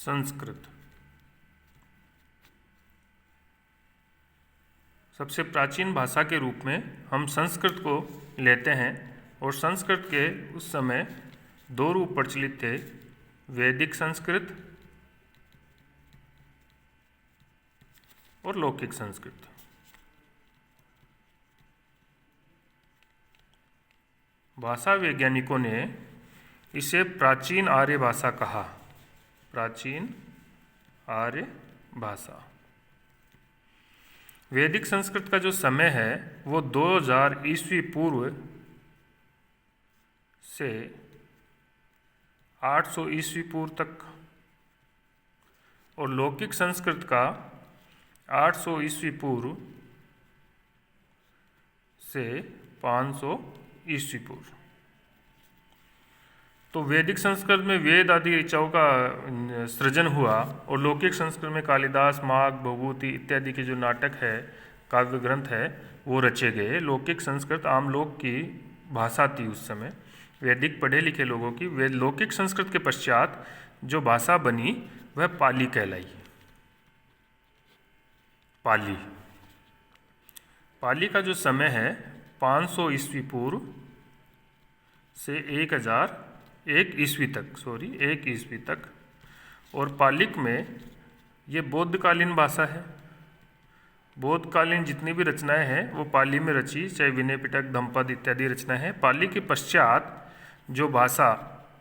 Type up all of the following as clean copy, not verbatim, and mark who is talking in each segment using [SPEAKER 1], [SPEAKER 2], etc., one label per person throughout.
[SPEAKER 1] संस्कृत। सबसे प्राचीन भाषा के रूप में हम संस्कृत को लेते हैं और संस्कृत के उस समय दो रूप प्रचलित थे, वैदिक संस्कृत और लौकिक संस्कृत। भाषा वैज्ञानिकों ने इसे प्राचीन आर्य भाषा कहा। प्राचीन आर्य भाषा। वैदिक संस्कृत का जो समय है वो 2000 ईस्वी पूर्व से 800 ईस्वी पूर्व तक, और लौकिक संस्कृत का 800 ईस्वी पूर्व से 500 ईस्वी पूर्व। तो वैदिक संस्कृत में वेद आदि ऋचाओं का सृजन हुआ और लौकिक संस्कृत में कालिदास, माघ, भभूति इत्यादि के जो नाटक है, काव्य ग्रंथ है, वो रचे गए। लौकिक संस्कृत आम लोग की भाषा थी उस समय, वैदिक पढ़े लिखे लोगों की। लौकिक संस्कृत के पश्चात जो भाषा बनी वह पाली कहलाई। पाली का जो समय है 500 ईस्वी पूर्व से 1001 ईस्वी तक, और पालिक में ये बौद्धकालीन भाषा है। बौद्धकालीन जितनी भी रचनाएं हैं वो पाली में रची, चाहे विनय पिटक, धम्पद इत्यादि रचनाएं हैं। पाली के पश्चात जो भाषा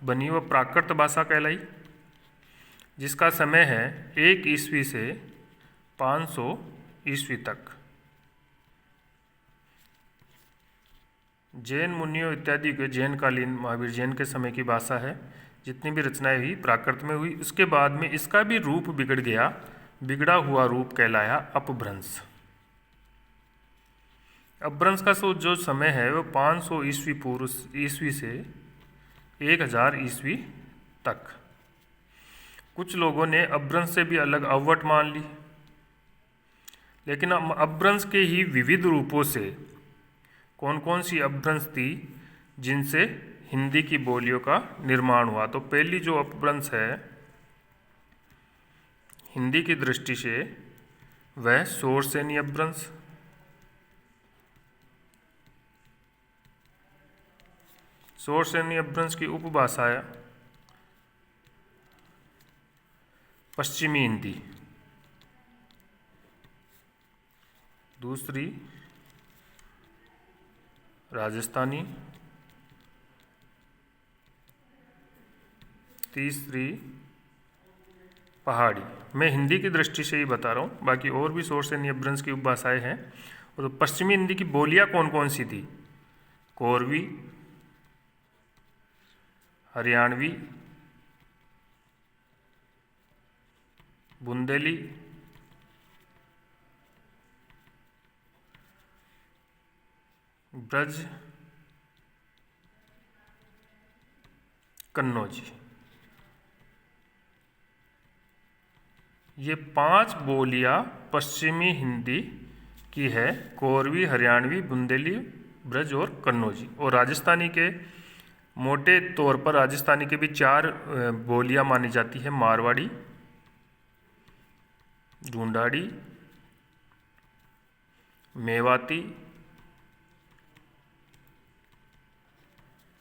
[SPEAKER 1] बनी वह प्राकृत भाषा कहलाई, जिसका समय है 1 ईस्वी से 500 ईस्वी तक। जैन मुनियों इत्यादि के जैनकालीन, महावीर जैन के समय की भाषा है। जितनी भी रचनाएं हुई प्राकृत में हुई। उसके बाद में इसका भी रूप बिगड़ गया, बिगड़ा हुआ रूप कहलाया अपभ्रंश। अपभ्रंश का जो समय है वो 500 ईस्वी से 1000 ईस्वी तक। कुछ लोगों ने अपभ्रंश से भी अलग अवट मान ली, लेकिन अपभ्रंश के ही विविध रूपों से कौन कौन सी अपभ्रंश थी जिनसे हिंदी की बोलियों का निर्माण हुआ। तो पहली जो अपभ्रंश है हिंदी की दृष्टि से वह शोरसेनी अपभ्रंश। शोरसेनी अपभ्रंश की उपभाषा है पश्चिमी हिंदी। दूसरी राजस्थानी। तीसरी पहाड़ी। मैं हिंदी की दृष्टि से ही बता रहा हूँ, बाकी और भी शोरसेनी अपभ्रंश की उपभाषाएं हैं। और तो पश्चिमी हिंदी की बोलियां कौन कौन सी थी? कोरवी, हरियाणवी, बुंदेली, ब्रज, कन्नौजी। ये 5 बोलियां पश्चिमी हिंदी की है, कोरवी, हरियाणवी, बुंदेली, ब्रज और कन्नौजी। और राजस्थानी के मोटे तौर पर राजस्थानी के भी 4 बोलियां मानी जाती है, मारवाड़ी, ढूंढाड़ी, मेवाती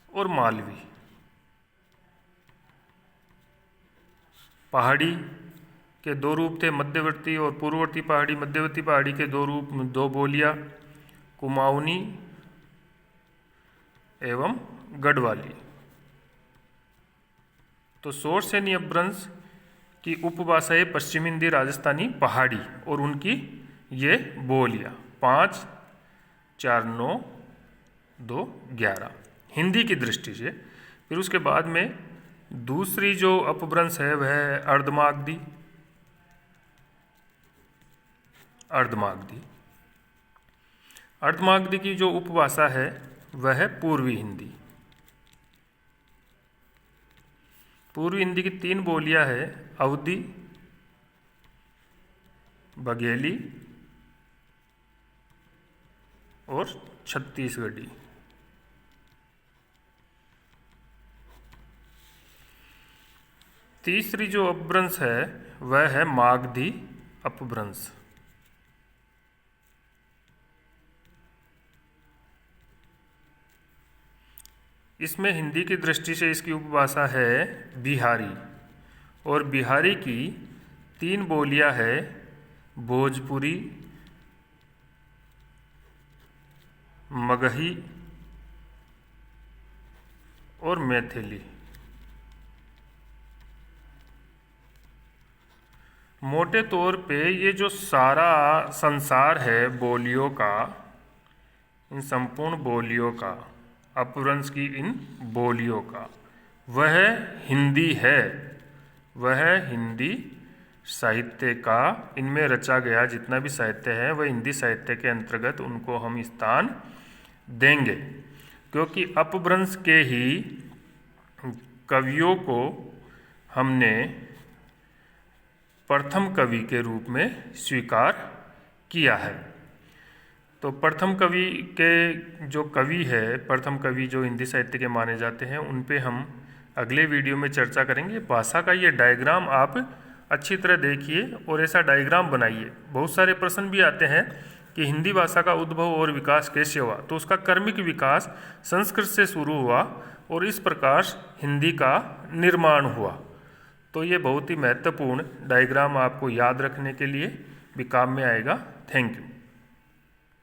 [SPEAKER 1] और मालवी। पहाड़ी के 2 रूप थे, मध्यवर्ती और पूर्ववर्ती पहाड़ी। मध्यवर्ती पहाड़ी के 2 रूप, 2 बोलियां, कुमाऊनी एवं गढ़वाली। तो शोरसेनी अपभ्रंश की उपभाषा है पश्चिमी हिंदी, राजस्थानी, पहाड़ी, और उनकी ये बोलियां 5, 4, 9, 2, 11 हिंदी की दृष्टि से। फिर उसके बाद में दूसरी जो अपभ्रंश है वह है अर्धमागधी। अर्धमागधी की जो उपभाषा है वह है पूर्वी हिंदी। पूर्वी हिंदी की 3 बोलियां है, अवधी, बघेली और छत्तीसगढ़ी। तीसरी जो अपभ्रंश है वह है मागधी अपभ्रंश। इसमें हिंदी की दृष्टि से इसकी उपभाषा है बिहारी, और बिहारी की 3 बोलियां है भोजपुरी, मगही और मैथिली। मोटे तौर पे ये जो सारा संसार है बोलियों का, इन संपूर्ण बोलियों का, अपभ्रंश की इन बोलियों का, वह हिंदी है, वह हिंदी साहित्य का, इनमें रचा गया जितना भी साहित्य है वह हिंदी साहित्य के अंतर्गत उनको हम स्थान देंगे, क्योंकि अपभ्रंश के ही कवियों को हमने प्रथम कवि के रूप में स्वीकार किया है। तो प्रथम कवि के जो कवि है, प्रथम कवि जो हिंदी साहित्य के माने जाते हैं, उन पे हम अगले वीडियो में चर्चा करेंगे। भाषा का ये डायग्राम आप अच्छी तरह देखिए और ऐसा डायग्राम बनाइए। बहुत सारे प्रश्न भी आते हैं कि हिंदी भाषा का उद्भव और विकास कैसे हुआ, तो उसका क्रमिक विकास संस्कृत से शुरू हुआ और इस प्रकार हिंदी का निर्माण हुआ। तो ये बहुत ही महत्वपूर्ण डायग्राम आपको याद रखने के लिए भी काम में आएगा। Thank you.